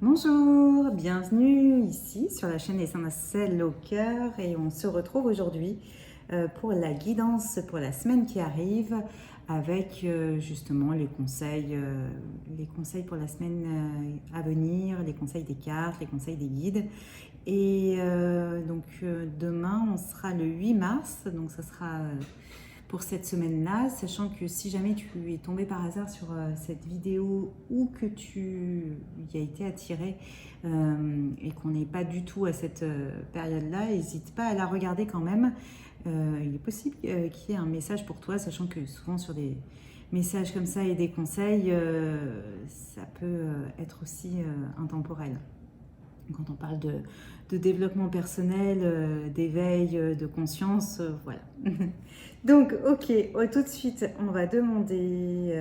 Bonjour, bienvenue ici sur la chaîne Essentiel au cœur et on se retrouve aujourd'hui pour la guidance pour la semaine qui arrive avec justement les conseils pour la semaine à venir, les conseils des cartes, les conseils des guides. Et demain on sera le 8 mars, donc ça sera pour cette semaine-là, sachant que si jamais tu es tombé par hasard sur cette vidéo ou que tu y as été attiré et qu'on n'est pas du tout à cette période-là, n'hésite pas à la regarder quand même. Il est possible qu'il y ait un message pour toi, sachant que souvent sur des messages comme ça et des conseils, ça peut être aussi intemporel. Quand on parle de développement personnel, d'éveil, de conscience, voilà. Donc, ok, tout de suite, on va demander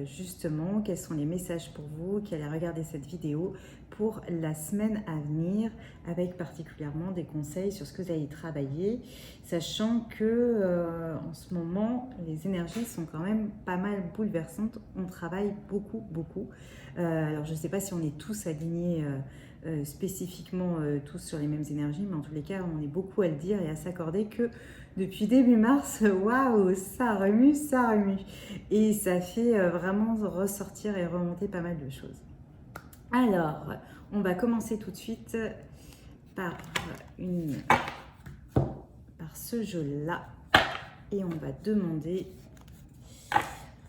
justement quels sont les messages pour vous qui allez regarder cette vidéo pour la semaine à venir, avec particulièrement des conseils sur ce que vous allez travailler, sachant que en ce moment, les énergies sont quand même pas mal bouleversantes. On travaille beaucoup, beaucoup. Alors, je ne sais pas si on est tous alignés spécifiquement tous sur les mêmes énergies, mais en tous les cas, on est beaucoup à le dire et à s'accorder que depuis début mars, waouh, ça remue, ça remue. Et ça fait vraiment ressortir et remonter pas mal de choses. Alors, on va commencer tout de suite par, par ce jeu-là. Et on va demander,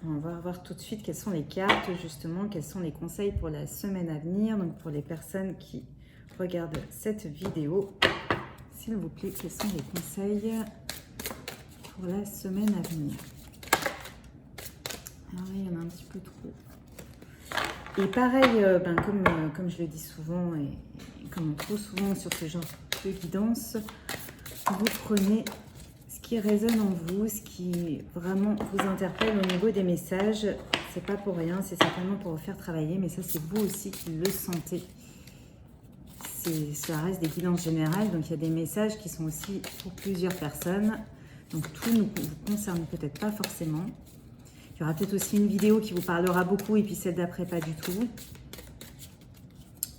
on va voir tout de suite quelles sont les cartes, justement, quels sont les conseils pour la semaine à venir. Donc, pour les personnes qui regardent cette vidéo, s'il vous plaît, quels sont les conseils pour la semaine à venir? Alors, il y en a un petit peu trop. Et pareil, comme je le dis souvent et comme trop souvent sur ce genre de guidance, vous prenez ce qui résonne en vous, ce qui vraiment vous interpelle au niveau des messages. C'est pas pour rien, c'est certainement pour vous faire travailler, mais ça c'est vous aussi qui le sentez. Ça reste des guidances générales, donc il y a des messages qui sont aussi pour plusieurs personnes. Donc tout ne vous concerne peut-être pas forcément. Il y aura peut-être aussi une vidéo qui vous parlera beaucoup et puis celle d'après pas du tout.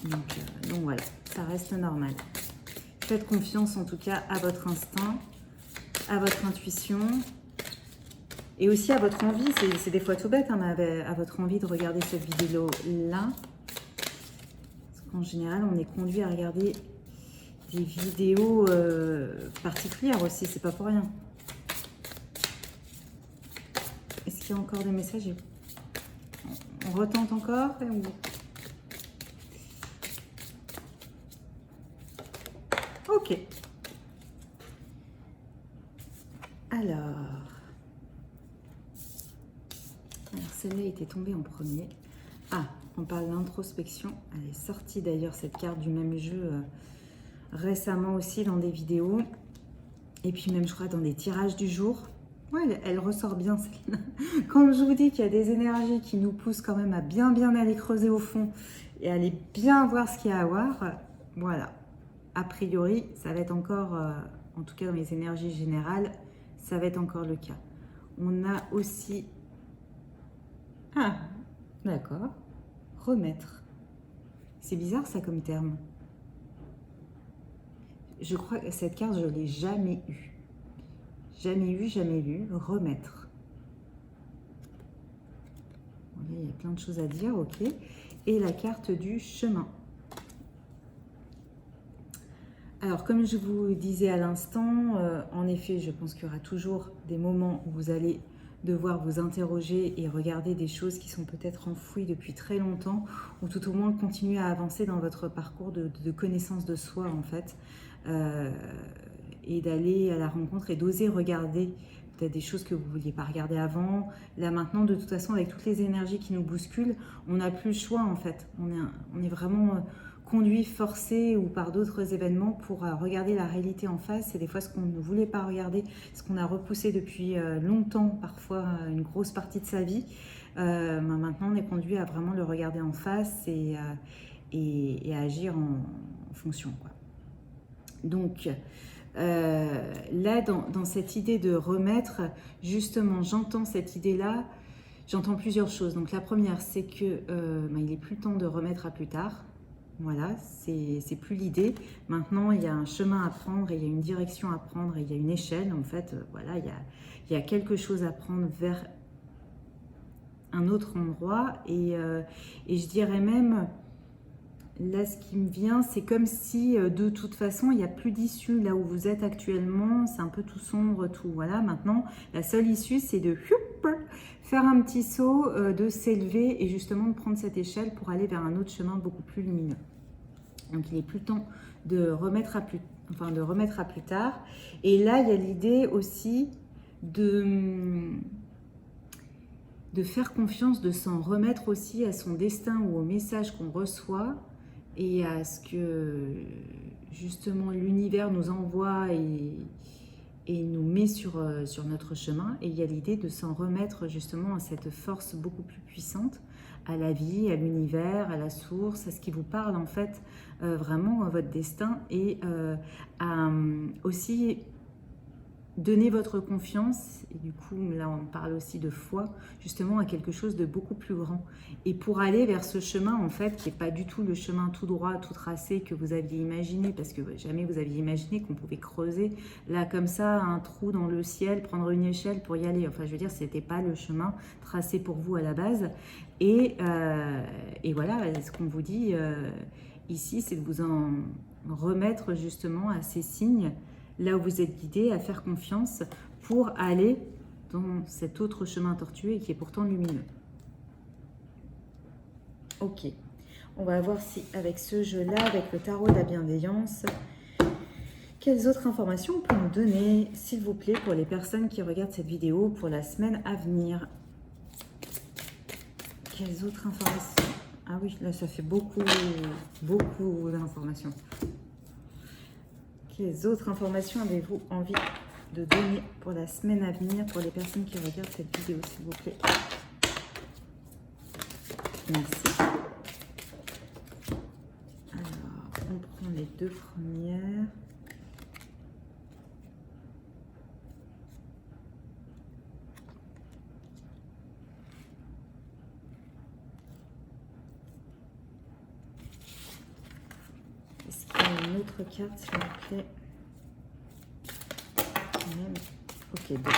Donc voilà, ça reste normal. Faites confiance en tout cas à votre instinct, à votre intuition et aussi à votre envie. C'est des fois tout bête, hein, mais à votre envie de regarder cette vidéo-là. Parce qu'en général, on est conduit à regarder des vidéos particulières aussi, c'est pas pour rien. Est-ce qu'il y a encore des messages? On retente encore Ok. Alors celle-là était tombée en premier. Ah, on parle d'introspection. Elle est sortie d'ailleurs cette carte du même jeu récemment aussi dans des vidéos. Et puis même je crois dans des tirages du jour. Ouais, elle ressort bien celle-là. Quand je vous dis qu'il y a des énergies qui nous poussent quand même à bien aller creuser au fond et aller bien voir ce qu'il y a à voir, voilà. A priori, ça va être encore, en tout cas dans les énergies générales, ça va être encore le cas. On a aussi... Ah, d'accord. Remettre. C'est bizarre ça comme terme. Je crois que cette carte, je ne l'ai jamais eue. Jamais lu. Remettre. Bon, là, il y a plein de choses à dire, ok. Et la carte du chemin. Alors, comme je vous disais à l'instant, en effet, je pense qu'il y aura toujours des moments où vous allez devoir vous interroger et regarder des choses qui sont peut-être enfouies depuis très longtemps, ou tout au moins continuer à avancer dans votre parcours de connaissance de soi, en fait, et d'aller à la rencontre et d'oser regarder peut-être des choses que vous ne vouliez pas regarder avant. Là, maintenant, de toute façon, avec toutes les énergies qui nous bousculent, on n'a plus le choix, en fait. On est vraiment... conduit, forcé ou par d'autres événements pour regarder la réalité en face. Et des fois, ce qu'on ne voulait pas regarder, ce qu'on a repoussé depuis longtemps, parfois une grosse partie de sa vie, maintenant on est conduit à vraiment le regarder en face et à agir en fonction, quoi. Donc là, dans cette idée de remettre, justement, j'entends cette idée-là, j'entends plusieurs choses. Donc la première, c'est que il n'est plus le temps de remettre à plus tard. Voilà, c'est plus l'idée. Maintenant, il y a un chemin à prendre, et il y a une direction à prendre, et il y a une échelle. En fait, voilà, il y a quelque chose à prendre vers un autre endroit. Et je dirais même, là, ce qui me vient, c'est comme si de toute façon, il n'y a plus d'issue là où vous êtes actuellement. C'est un peu tout sombre, tout. Voilà, maintenant, la seule issue, c'est de faire un petit saut, de s'élever et justement de prendre cette échelle pour aller vers un autre chemin beaucoup plus lumineux. Donc, il est plus temps de remettre à plus tard. Et là, il y a l'idée aussi de faire confiance, de s'en remettre aussi à son destin ou au message qu'on reçoit et à ce que justement l'univers nous envoie et nous met sur notre chemin. Et il y a l'idée de s'en remettre justement à cette force beaucoup plus puissante, à la vie, à l'univers, à la source, à ce qui vous parle en fait, vraiment à votre destin, et à aussi donner votre confiance, et du coup là on parle aussi de foi, justement à quelque chose de beaucoup plus grand. Et pour aller vers ce chemin en fait, qui n'est pas du tout le chemin tout droit, tout tracé que vous aviez imaginé, parce que jamais vous aviez imaginé qu'on pouvait creuser là comme ça un trou dans le ciel, prendre une échelle pour y aller. Enfin je veux dire, c'était pas le chemin tracé pour vous à la base. Et voilà, ce qu'on vous dit ici, c'est de vous en remettre justement à ces signes là où vous êtes guidé, à faire confiance pour aller dans cet autre chemin tortueux et qui est pourtant lumineux. Ok, on va voir si avec ce jeu-là, avec le tarot de la bienveillance, quelles autres informations on peut nous donner, s'il vous plaît, pour les personnes qui regardent cette vidéo pour la semaine à venir. Quelles autres informations? Ah oui, là ça fait beaucoup d'informations. Quelles autres informations avez-vous envie de donner pour la semaine à venir pour les personnes qui regardent cette vidéo, s'il vous plaît? Merci. Alors, on prend les deux premières. Est-ce qu'il y a une autre carte, s'il vous plaît? Même. Ok, deux.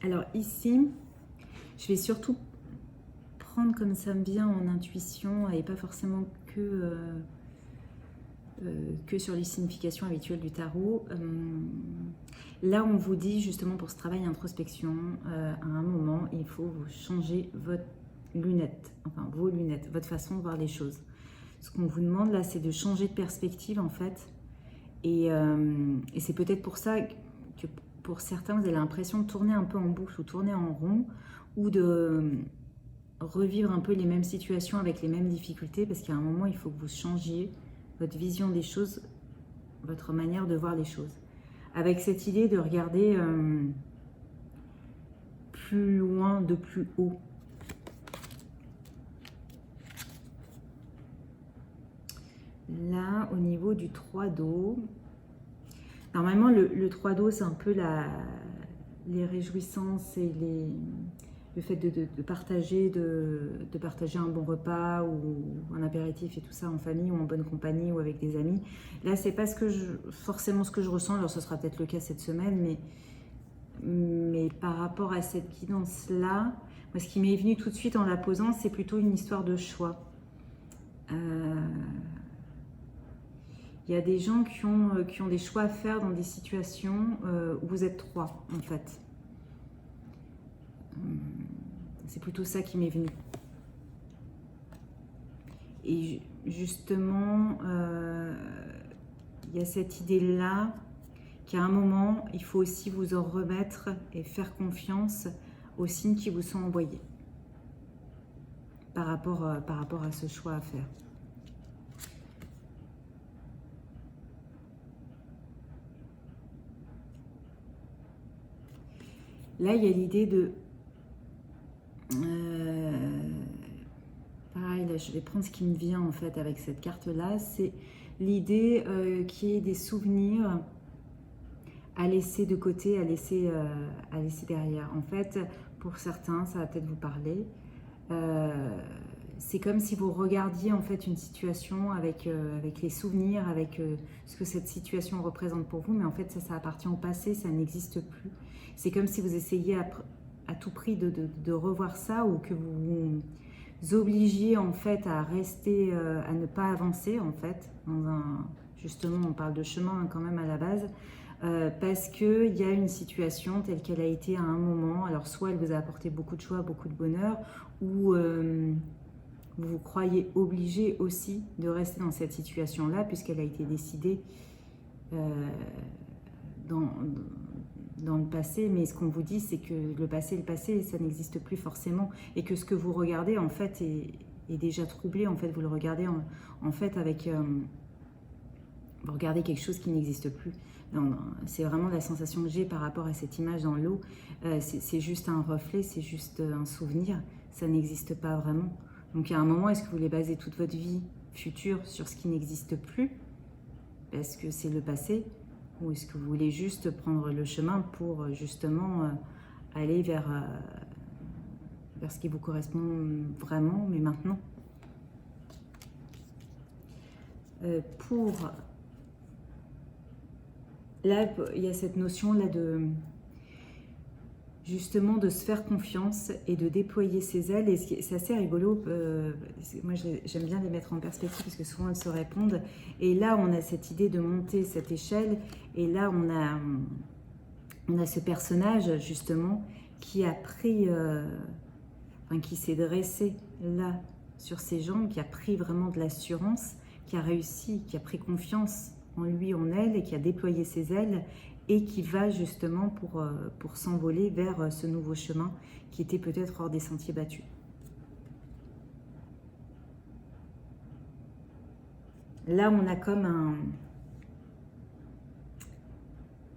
Alors ici, je vais surtout prendre comme ça me vient en intuition et pas forcément que sur les significations habituelles du tarot. Là, on vous dit justement pour ce travail d'introspection, à un moment, il faut changer votre lunette, enfin vos lunettes, votre façon de voir les choses. Ce qu'on vous demande là, c'est de changer de perspective en fait. Et c'est peut-être pour ça que pour certains, vous avez l'impression de tourner un peu en boucle ou tourner en rond, ou de revivre un peu les mêmes situations avec les mêmes difficultés, parce qu'à un moment, il faut que vous changiez votre vision des choses, votre manière de voir les choses. Avec cette idée de regarder plus loin, de plus haut. Là, au niveau du 3 d'eau, normalement, le 3 d'eau, c'est un peu les réjouissances et le fait de partager un bon repas ou un apéritif et tout ça en famille ou en bonne compagnie ou avec des amis. Là, c'est pas forcément ce que je ressens. Alors, ce sera peut-être le cas cette semaine, mais par rapport à cette guidance-là, moi, ce qui m'est venu tout de suite en la posant, c'est plutôt une histoire de choix. Il y a des gens qui ont des choix à faire dans des situations où vous êtes trois, en fait. C'est plutôt ça qui m'est venu. Et justement, il y a cette idée-là qu'à un moment, il faut aussi vous en remettre et faire confiance aux signes qui vous sont envoyés par rapport à ce choix à faire. Là, il y a l'idée de... par pareil, là, je vais prendre ce qui me vient en fait avec cette carte-là. C'est l'idée qu'il y ait des souvenirs à laisser de côté, à laisser derrière. En fait, pour certains, ça va peut-être vous parler. C'est comme si vous regardiez en fait une situation avec les souvenirs, avec ce que cette situation représente pour vous, mais en fait ça appartient au passé, ça n'existe plus. C'est comme si vous essayiez à tout prix de revoir ça, ou que vous vous obligiez en fait à rester, à ne pas avancer en fait. Justement, on parle de chemin quand même à la base. Parce qu'il y a une situation telle qu'elle a été à un moment. Alors soit elle vous a apporté beaucoup de joie, beaucoup de bonheur, ou vous vous croyez obligé aussi de rester dans cette situation-là puisqu'elle a été décidée dans le passé. Mais ce qu'on vous dit, c'est que le passé, ça n'existe plus forcément, et que ce que vous regardez en fait est déjà troublé. En fait, vous le regardez en fait avec... vous regardez quelque chose qui n'existe plus. C'est vraiment la sensation que j'ai par rapport à cette image dans l'eau. C'est juste un reflet, c'est juste un souvenir. Ça n'existe pas vraiment. Donc à un moment, est-ce que vous voulez baser toute votre vie future sur ce qui n'existe plus parce que c'est le passé, ou est-ce que vous voulez juste prendre le chemin pour justement aller vers ce qui vous correspond vraiment, mais maintenant? Là, il y a cette notion-là justement de se faire confiance et de déployer ses ailes. Et c'est assez rigolo, moi j'aime bien les mettre en perspective parce que souvent elles se répondent. Et là, on a cette idée de monter cette échelle, et là on a ce personnage justement qui a pris, qui s'est dressé là sur ses jambes, qui a pris vraiment de l'assurance, qui a réussi, qui a pris confiance en lui, en elle, et qui a déployé ses ailes, et qui va justement pour s'envoler vers ce nouveau chemin qui était peut-être hors des sentiers battus. Là, on a comme un...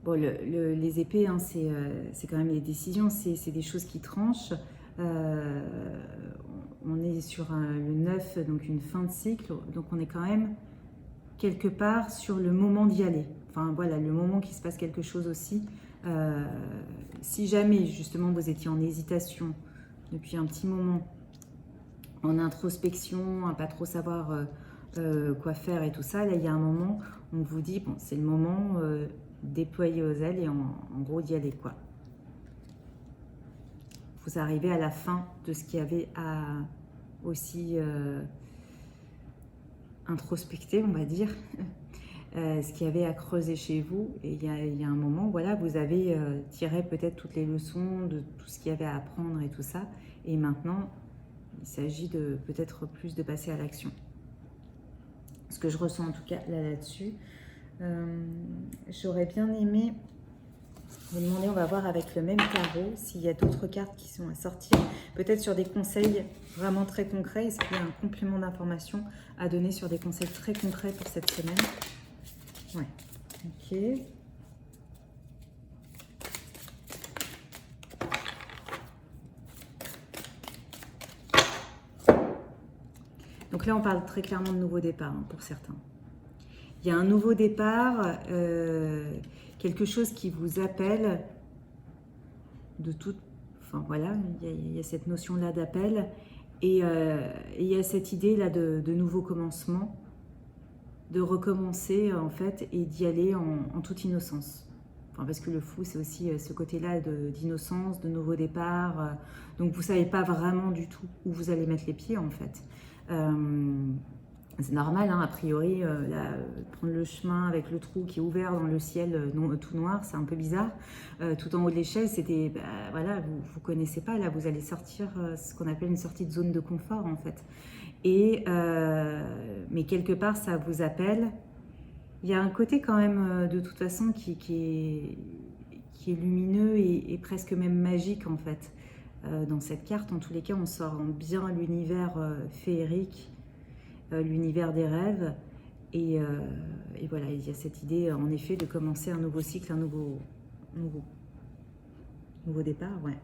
Bon, les épées, hein, c'est quand même les décisions, c'est des choses qui tranchent. On est sur le 9, donc une fin de cycle, donc on est quand même quelque part sur le moment d'y aller. Enfin voilà, le moment qu'il se passe quelque chose aussi. Si jamais justement vous étiez en hésitation depuis un petit moment, en introspection, à pas trop savoir quoi faire et tout ça, là il y a un moment où on vous dit, bon, c'est le moment déployer vos ailes et en gros d'y aller, quoi. Vous arrivez à la fin de ce qu'il y avait à aussi introspecter, on va dire, ce qu'il y avait à creuser chez vous. Et il y a un moment, voilà, vous avez tiré peut-être toutes les leçons de tout ce qu'il y avait à apprendre et tout ça. Et maintenant, il s'agit de peut-être plus de passer à l'action. Ce que je ressens en tout cas là-dessus. J'aurais bien aimé vous demander, on va voir avec le même tarot, s'il y a d'autres cartes qui sont à sortir, peut-être sur des conseils vraiment très concrets. Est-ce qu'il y a un complément d'information à donner sur des conseils très concrets pour cette semaine? Ouais, ok. Donc là, on parle très clairement de nouveau départ, hein, pour certains. Il y a un nouveau départ, quelque chose qui vous appelle de toute... Enfin voilà, il y a cette notion-là d'appel, et il y a cette idée-là de nouveau commencement, de recommencer en fait, et d'y aller en toute innocence. Enfin, parce que le fou, c'est aussi ce côté-là d'innocence, de nouveau départ. Donc vous ne savez pas vraiment du tout où vous allez mettre les pieds en fait. C'est normal, hein, a priori, là, prendre le chemin avec le trou qui est ouvert dans le ciel tout noir, c'est un peu bizarre. Tout en haut de l'échelle, c'était, voilà, vous ne connaissez pas, là, vous allez sortir ce qu'on appelle une sortie de zone de confort, en fait. Et, mais quelque part, ça vous appelle. Il y a un côté quand même, de toute façon, qui est lumineux et presque même magique, en fait. Dans cette carte, en tous les cas, on sort bien l'univers féerique, l'univers des rêves, et voilà, il y a cette idée en effet de commencer un nouveau cycle, un nouveau départ, ouais.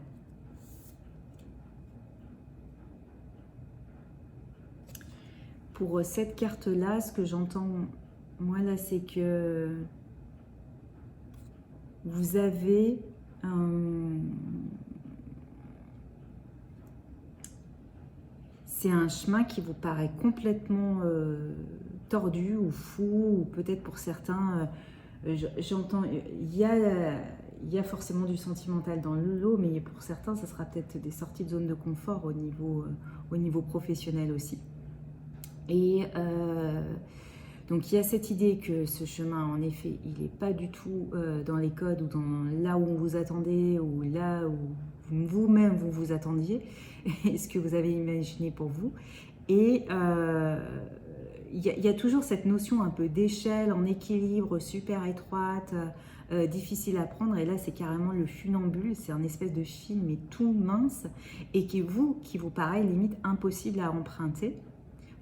pour cette carte-là, ce que j'entends, moi, là, c'est que vous avez c'est un chemin qui vous paraît complètement tordu ou fou, ou peut-être pour certains, j'entends, il y a forcément du sentimental dans le lot, mais pour certains, ça sera peut-être des sorties de zone de confort au niveau professionnel aussi. Et donc il y a cette idée que ce chemin, en effet, il n'est pas du tout dans les codes ou dans là où vous attendez ou là où vous-même vous vous attendiez et ce que vous avez imaginé pour vous. Et il y a toujours cette notion un peu d'échelle, en équilibre, super étroite, difficile à prendre. Et là, c'est carrément le funambule, c'est un espèce de fil, mais tout mince, et qui vous paraît limite impossible à emprunter.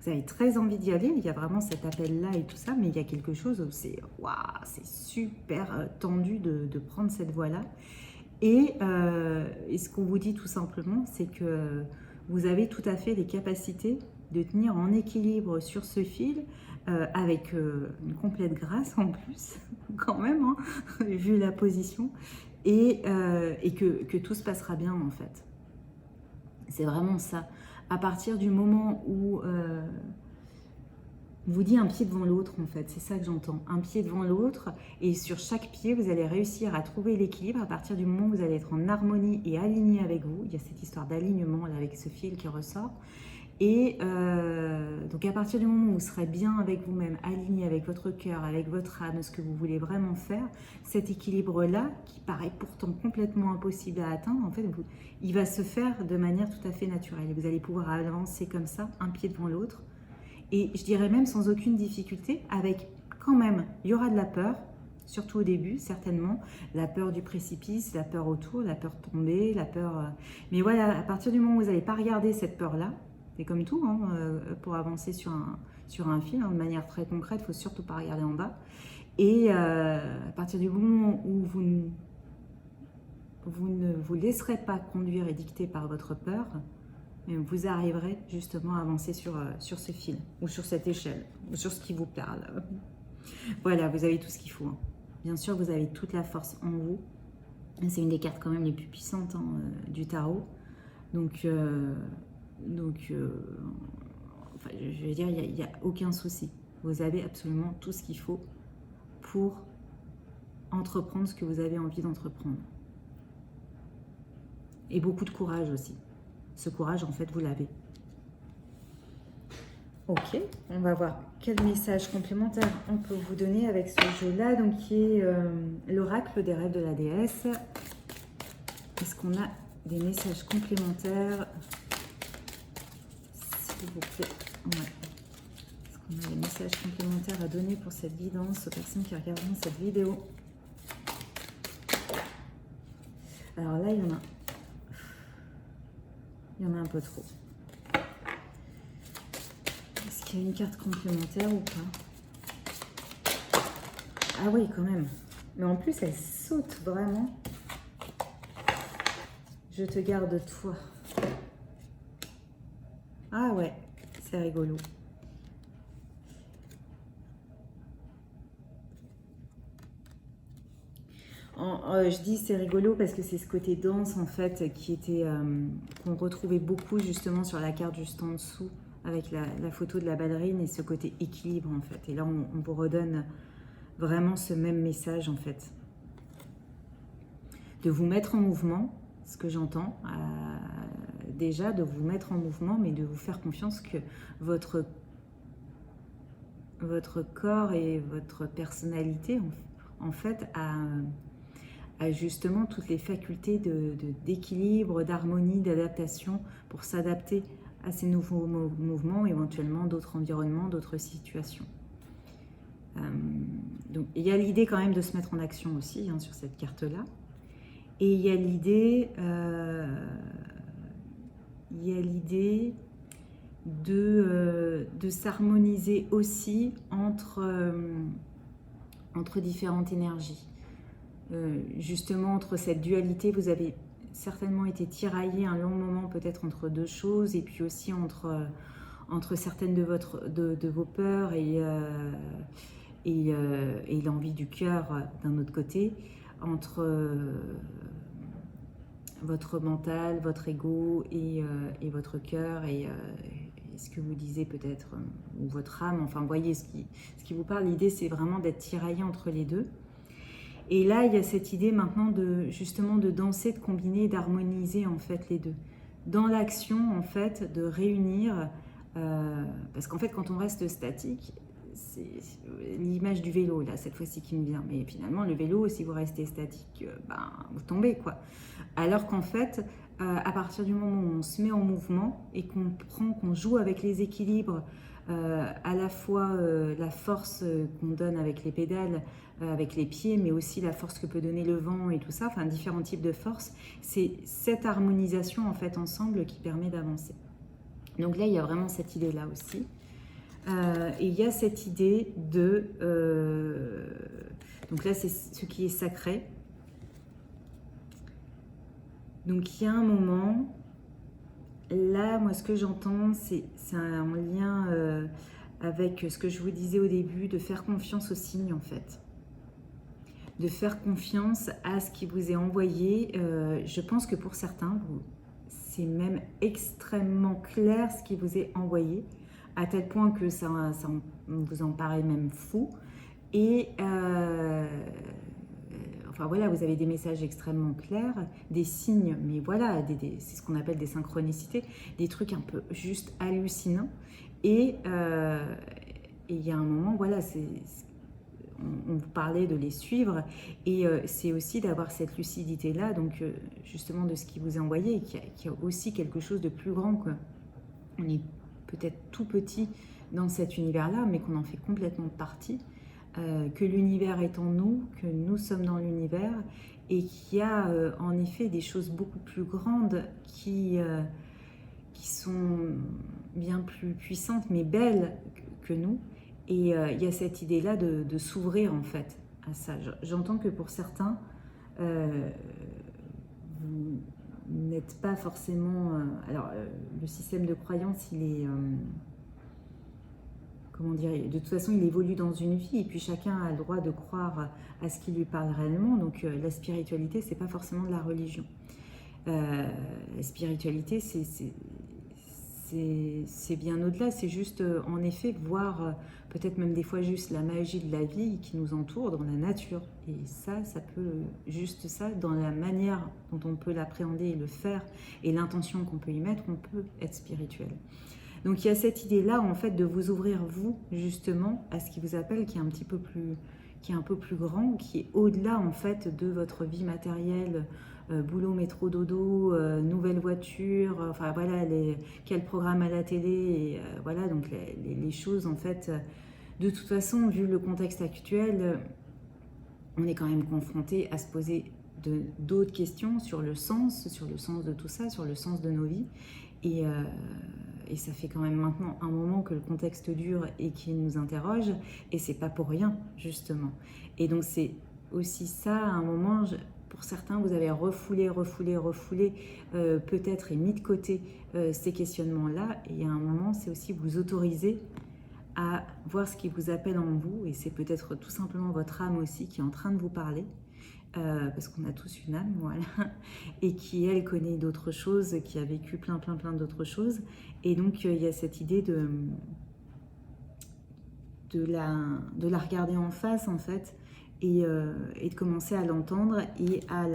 Vous avez très envie d'y aller, il y a vraiment cet appel-là et tout ça, mais il y a quelque chose où c'est waouh, c'est super tendu de prendre cette voie-là. Et ce qu'on vous dit tout simplement, c'est que vous avez tout à fait les capacités de tenir en équilibre sur ce fil, avec une complète grâce en plus, quand même, hein, vu la position, et que tout se passera bien en fait. C'est vraiment ça. À partir du moment où vous dit un pied devant l'autre, en fait, c'est ça que j'entends. Un pied devant l'autre, et sur chaque pied, vous allez réussir à trouver l'équilibre à partir du moment où vous allez être en harmonie et aligné avec vous. Il y a cette histoire d'alignement là, avec ce fil qui ressort. Et donc à partir du moment où vous serez bien avec vous-même, aligné avec votre cœur, avec votre âme, ce que vous voulez vraiment faire, cet équilibre-là, qui paraît pourtant complètement impossible à atteindre, en fait, il va se faire de manière tout à fait naturelle. Et vous allez pouvoir avancer comme ça, un pied devant l'autre. Et je dirais même sans aucune difficulté, avec quand même, il y aura de la peur, surtout au début, certainement. La peur du précipice, la peur autour, la peur de tomber, la peur... Mais voilà, à partir du moment où vous n'allez pas regarder cette peur-là, c'est comme tout, hein, pour avancer sur un fil, hein, de manière très concrète, il ne faut surtout pas regarder en bas. Et à partir du moment où vous ne vous laisserez pas conduire et dicter par votre peur, vous arriverez justement à avancer sur ce fil, ou sur cette échelle, ou sur ce qui vous parle. Voilà, vous avez tout ce qu'il faut. Hein. Bien sûr, vous avez toute la force en vous. C'est une des cartes quand même les plus puissantes hein, du tarot. Donc enfin, je veux dire, il n'y a aucun souci. Vous avez absolument tout ce qu'il faut pour entreprendre ce que vous avez envie d'entreprendre. Et beaucoup de courage aussi. Ce courage, en fait, vous l'avez. Ok, on va voir quel message complémentaire on peut vous donner avec ce jeu-là, donc qui est l'oracle des rêves de la déesse. Est-ce qu'on a des messages complémentaires? S'il vous plaît. Ouais. Est-ce qu'on a des messages complémentaires à donner pour cette guidance aux personnes qui regarderont cette vidéo? Alors là, il y en a un peu trop. Est-ce qu'il y a une carte complémentaire ou pas? Ah oui, quand même. Mais en plus, elle saute vraiment. Je te garde toi. Ah ouais, c'est rigolo. Je dis c'est rigolo parce que c'est ce côté danse en fait qui était qu'on retrouvait beaucoup justement sur la carte juste en dessous avec la photo de la ballerine et ce côté équilibre en fait. Et là on vous redonne vraiment ce même message en fait. De vous mettre en mouvement, ce que j'entends, déjà de vous mettre en mouvement mais de vous faire confiance que votre corps et votre personnalité en fait a justement toutes les facultés d'équilibre, d'harmonie, d'adaptation pour s'adapter à ces nouveaux mouvements, éventuellement d'autres environnements, d'autres situations. Donc il y a l'idée quand même de se mettre en action aussi hein, sur cette carte-là. Et il y a l'idée de s'harmoniser aussi entre différentes énergies. Justement, entre cette dualité, vous avez certainement été tiraillé un long moment peut-être entre deux choses et puis aussi entre entre certaines de vos peurs et l'envie du cœur d'un autre côté, entre votre mental, votre ego et votre cœur et ce que vous disiez peut-être, ou votre âme, enfin vous voyez ce qui vous parle. L'idée c'est vraiment d'être tiraillé entre les deux. Et là il y a cette idée maintenant justement de danser, de combiner, d'harmoniser en fait les deux. Dans l'action en fait, de réunir, parce qu'en fait quand on reste statique, c'est l'image du vélo là cette fois-ci qui me vient, mais finalement le vélo, si vous restez statique, vous tombez quoi. Alors qu'en fait, à partir du moment où on se met en mouvement et qu'on joue avec les équilibres, à la fois la force qu'on donne avec les pédales, avec les pieds, mais aussi la force que peut donner le vent et tout ça, enfin différents types de forces, c'est cette harmonisation en fait ensemble qui permet d'avancer. Donc là, il y a vraiment cette idée-là aussi. Et il y a cette idée de... donc là, c'est ce qui est sacré. Donc il y a un moment, là, moi ce que j'entends, c'est en lien avec ce que je vous disais au début, de faire confiance aux signes en fait. De faire confiance à ce qui vous est envoyé. Je pense que pour certains, c'est même extrêmement clair ce qui vous est envoyé, à tel point que ça vous en paraît même fou. Et... enfin voilà, vous avez des messages extrêmement clairs, des signes, mais voilà, c'est ce qu'on appelle des synchronicités, des trucs un peu juste hallucinants. Et il y a un moment, voilà, on vous parlait de les suivre, et c'est aussi d'avoir cette lucidité-là, donc justement de ce qui vous est envoyé, et qu'il y a aussi quelque chose de plus grand, quoi. On est peut-être tout petit dans cet univers-là, mais qu'on en fait complètement partie. Que l'univers est en nous, que nous sommes dans l'univers, et qu'il y a en effet des choses beaucoup plus grandes qui sont bien plus puissantes, mais belles que nous. Et il y a cette idée-là de s'ouvrir en fait à ça. J'entends que pour certains, vous n'êtes pas forcément... alors, le système de croyance, il est... comment dire, de toute façon, il évolue dans une vie et puis chacun a le droit de croire à ce qui lui parle réellement. Donc la spiritualité, c'est pas forcément de la religion. La spiritualité, c'est bien au-delà. C'est juste, en effet, voir peut-être même des fois juste la magie de la vie qui nous entoure dans la nature. Et ça peut, juste ça, dans la manière dont on peut l'appréhender et le faire et l'intention qu'on peut y mettre, on peut être spirituel. Donc il y a cette idée-là, en fait, de vous ouvrir, vous, justement, à ce qui vous appelle, qui est un peu plus grand, qui est au-delà, en fait, de votre vie matérielle, boulot, métro, dodo, nouvelle voiture, enfin voilà, quel programme à la télé, et, voilà, donc les choses, en fait, de toute façon, vu le contexte actuel, on est quand même confronté à se poser d'autres questions sur le sens de tout ça, sur le sens de nos vies, et ça fait quand même maintenant un moment que le contexte dure et qu'il nous interroge, et c'est pas pour rien, justement. Et donc c'est aussi ça, à un moment, pour certains, vous avez refoulé, peut-être, et mis de côté ces questionnements-là, et à un moment, c'est aussi vous autoriser à voir ce qui vous appelle en vous, et c'est peut-être tout simplement votre âme aussi qui est en train de vous parler, parce qu'on a tous une âme, voilà, et qui, elle, connaît d'autres choses, qui a vécu plein d'autres choses. Et donc, il y a cette idée de la regarder en face, en fait, et de commencer à l'entendre et à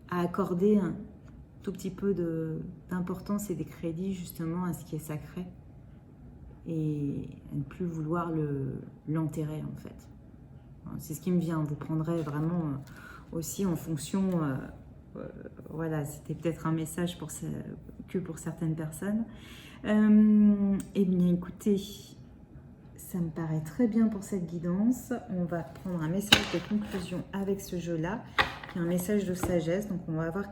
accorder un tout petit peu d'importance et des crédits, justement, à ce qui est sacré, et à ne plus vouloir l'enterrer, en fait. C'est ce qui me vient. Vous prendrez vraiment aussi en fonction... voilà, c'était peut-être un message que pour certaines personnes. Eh bien, écoutez, ça me paraît très bien pour cette guidance. On va prendre un message de conclusion avec ce jeu-là, qui est un message de sagesse. Donc, on va voir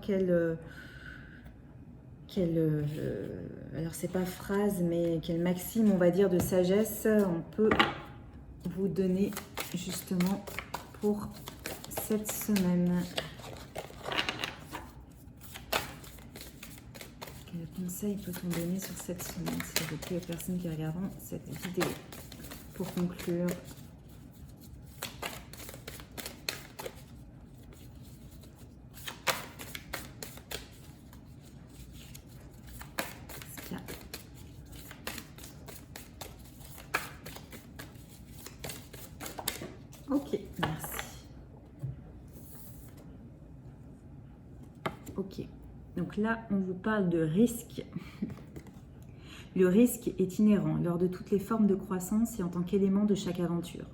alors, c'est pas phrase, mais quelle maxime, on va dire, de sagesse on peut vous donner justement pour cette semaine. Quel conseils peut-on donner sur cette semaine, s'il vous plaît, aux personnes qui regarderont cette vidéo? Pour conclure, ok, merci. Ok, donc là, on vous parle de risque. Le risque est inhérent lors de toutes les formes de croissance et en tant qu'élément de chaque aventure.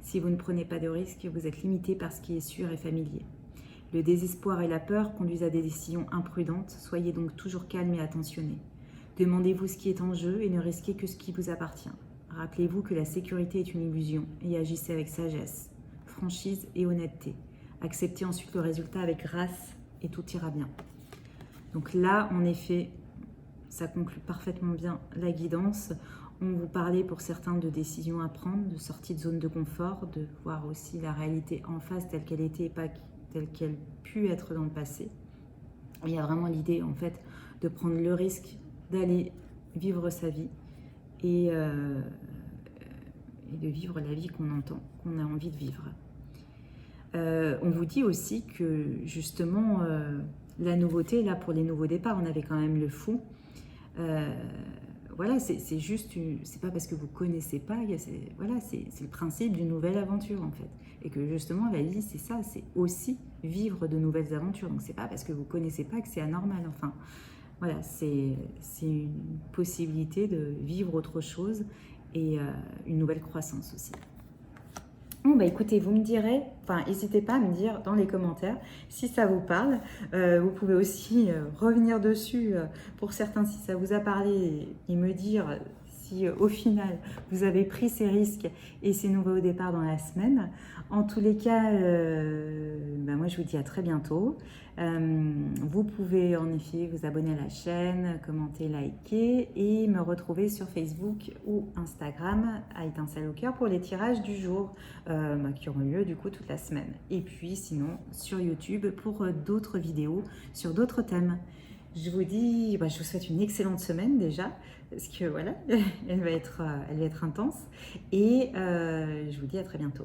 Si vous ne prenez pas de risque, vous êtes limité par ce qui est sûr et familier. Le désespoir et la peur conduisent à des décisions imprudentes, soyez donc toujours calme et attentionné. Demandez-vous ce qui est en jeu et ne risquez que ce qui vous appartient. Rappelez-vous que la sécurité est une illusion et agissez avec sagesse, franchise et honnêteté. Acceptez ensuite le résultat avec grâce et tout ira bien. Donc là, en effet, ça conclut parfaitement bien la guidance. On vous parlait pour certains de décisions à prendre, de sortie de zone de confort, de voir aussi la réalité en face telle qu'elle était et pas telle qu'elle pu être dans le passé. Il y a vraiment l'idée en fait de prendre le risque d'aller vivre sa vie et de vivre la vie qu'on entend, qu'on a envie de vivre. On vous dit aussi que justement la nouveauté, là pour les nouveaux départs, on avait quand même le fou. Voilà, c'est juste, c'est pas parce que vous connaissez pas, voilà, c'est le principe d'une nouvelle aventure en fait. Et que justement la vie c'est ça, c'est aussi vivre de nouvelles aventures. Donc c'est pas parce que vous connaissez pas que c'est anormal. Enfin, voilà, c'est une possibilité de vivre autre chose et une nouvelle croissance aussi. Bon, bah écoutez, vous me direz, enfin, n'hésitez pas à me dire dans les commentaires si ça vous parle. Vous pouvez aussi revenir dessus pour certains si ça vous a parlé et me dire si au final vous avez pris ces risques et ces nouveaux départs dans la semaine. En tous les cas, bah moi je vous dis à très bientôt. Vous pouvez en effet vous abonner à la chaîne, commenter, liker et me retrouver sur Facebook ou Instagram à Étincelle au cœur pour les tirages du jour qui auront lieu du coup toute la semaine. Et puis sinon sur YouTube pour d'autres vidéos sur d'autres thèmes. Je vous dis, je vous souhaite une excellente semaine déjà, parce que voilà, elle va être intense. Et je vous dis à très bientôt.